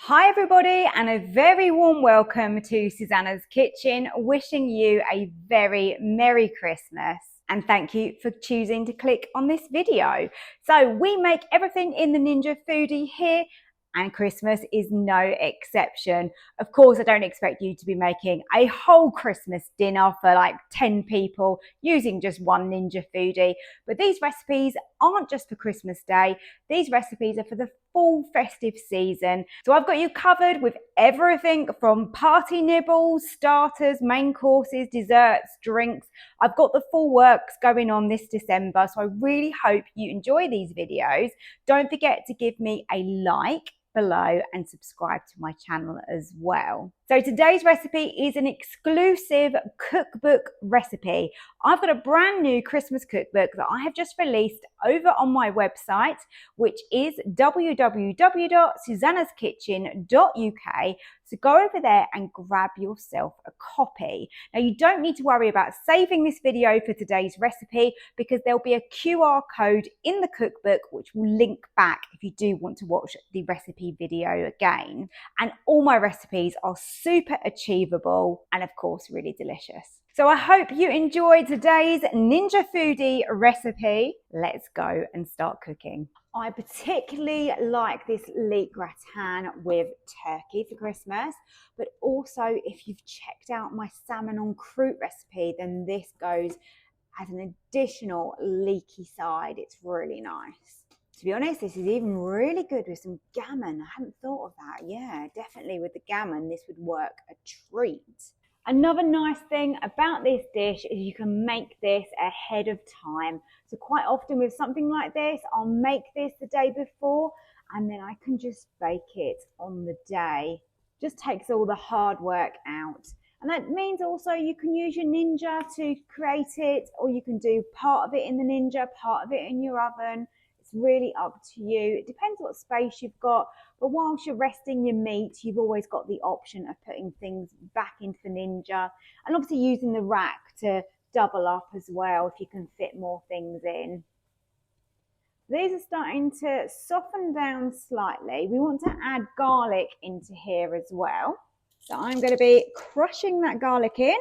Hi everybody, and a very warm welcome to Susannah's Kitchen, wishing you a very Merry Christmas. And thank you for choosing to click on this video. So we make everything in the Ninja Foodi here, and Christmas is no exception. Of course, I don't expect you to be making a whole Christmas dinner for like 10 people using just one Ninja Foodi, but these recipes aren't just for Christmas Day. These recipes are for the full festive season. So I've got you covered with everything from party nibbles, starters, main courses, desserts, drinks. I've got the full works going on this December, so I really hope you enjoy these videos. Don't forget to give me a like below and subscribe to my channel as well. So today's recipe is an exclusive cookbook recipe. I've got a brand new Christmas cookbook that I have just released over on my website, which is www.susannahskitchen.uk. So go over there and grab yourself a copy. Now you don't need to worry about saving this video for today's recipe because there'll be a QR code in the cookbook which will link back if you do want to watch the recipe video again. And all my recipes are super achievable and of course really delicious. So I hope you enjoyed today's Ninja Foodi recipe. Let's go and start cooking. I particularly like this leek gratin with turkey for Christmas, but also if you've checked out my salmon en croûte recipe, then this goes as an additional leeky side. It's really nice. To be honest, this is even really good with some gammon. I hadn't thought of that. Yeah, definitely with the gammon, this would work a treat. Another nice thing about this dish is you can make this ahead of time. So quite often with something like this, I'll make this the day before and then I can just bake it on the day. Just takes all the hard work out. And that means also you can use your Ninja to create it, or you can do part of it in the Ninja, part of it in your oven. It's really up to you. It depends what space you've got, but whilst you're resting your meat, you've always got the option of putting things back into the Ninja, and obviously using the rack to double up as well if you can fit more things in. These are starting to soften down slightly. We want to add garlic into here as well. So I'm going to be crushing that garlic in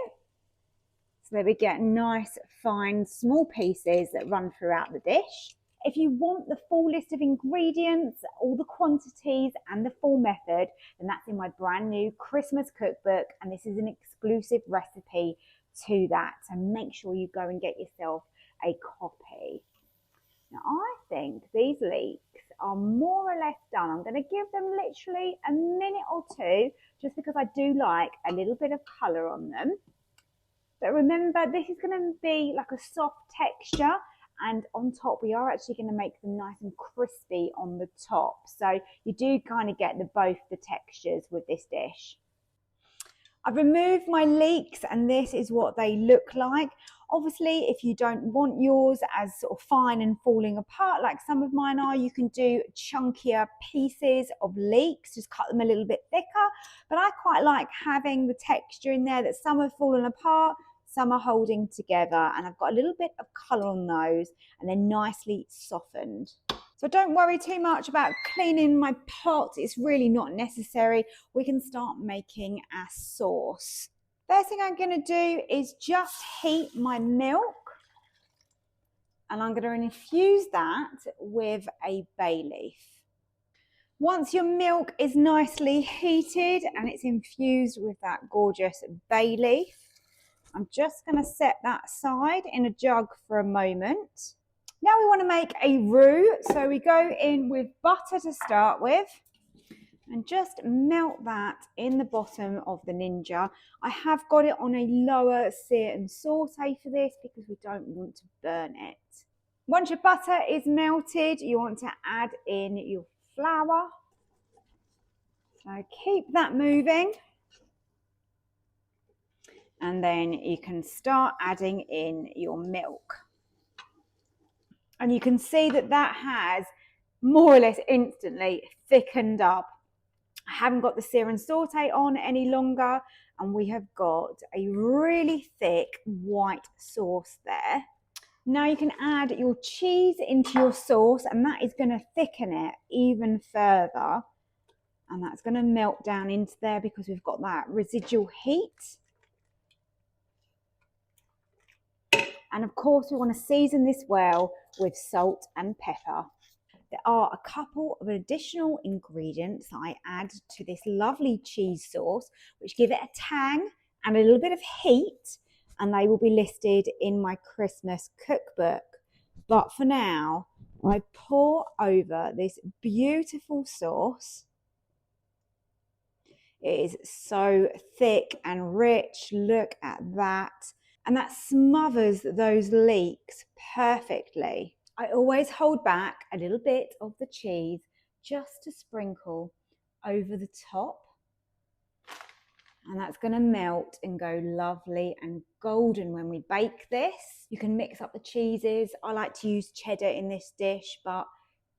so that we get nice, fine, small pieces that run throughout the dish. If you want the full list of ingredients, all the quantities and the full method, then that's in my brand new Christmas cookbook, and this is an exclusive recipe to that. So make sure you go and get yourself a copy. Now I think these leeks are more or less done. I'm going to give them literally a minute or two just because I do like a little bit of colour on them. But remember, this is going to be like a soft texture. And on top, we are actually going to make them nice and crispy on the top. So you do kind of get both the textures with this dish. I've removed my leeks and this is what they look like. Obviously, if you don't want yours as sort of fine and falling apart like some of mine are, you can do chunkier pieces of leeks, just cut them a little bit thicker. But I quite like having the texture in there that some have fallen apart, some are holding together, and I've got a little bit of colour on those and they're nicely softened. So don't worry too much about cleaning my pot. It's really not necessary. We can start making our sauce. First thing I'm going to do is just heat my milk, and I'm going to infuse that with a bay leaf. Once your milk is nicely heated and it's infused with that gorgeous bay leaf, I'm just going to set that aside in a jug for a moment. Now we want to make a roux, so we go in with butter to start with and just melt that in the bottom of the Ninja. I have got it on a lower sear and saute for this because we don't want to burn it. Once your butter is melted, you want to add in your flour. So keep that moving. And then you can start adding in your milk. And you can see that that has more or less instantly thickened up. I haven't got the sear and saute on any longer, and we have got a really thick white sauce there. Now you can add your cheese into your sauce, and that is going to thicken it even further. And that's going to melt down into there because we've got that residual heat. And of course, we want to season this well with salt and pepper. There are a couple of additional ingredients that I add to this lovely cheese sauce, which give it a tang and a little bit of heat, and they will be listed in my Christmas cookbook. But for now, I pour over this beautiful sauce. It is so thick and rich. Look at that. And that smothers those leeks perfectly. I always hold back a little bit of the cheese just to sprinkle over the top. And that's going to melt and go lovely and golden when we bake this. You can mix up the cheeses. I like to use cheddar in this dish, but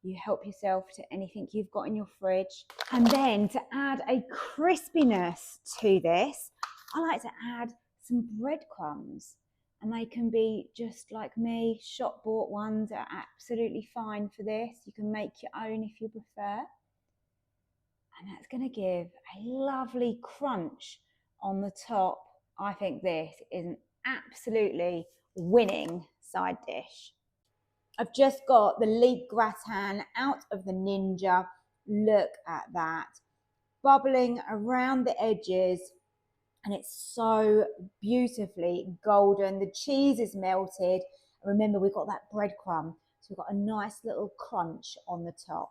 you help yourself to anything you've got in your fridge. And then to add a crispiness to this, I like to add some breadcrumbs, and they can be just like me. Shop bought ones are absolutely fine for this. You can make your own if you prefer. And that's going to give a lovely crunch on the top. I think this is an absolutely winning side dish. I've just got the leek gratin out of the Ninja. Look at that, bubbling around the edges. And it's so beautifully golden. The cheese is melted. Remember, we've got that breadcrumb, so we've got a nice little crunch on the top.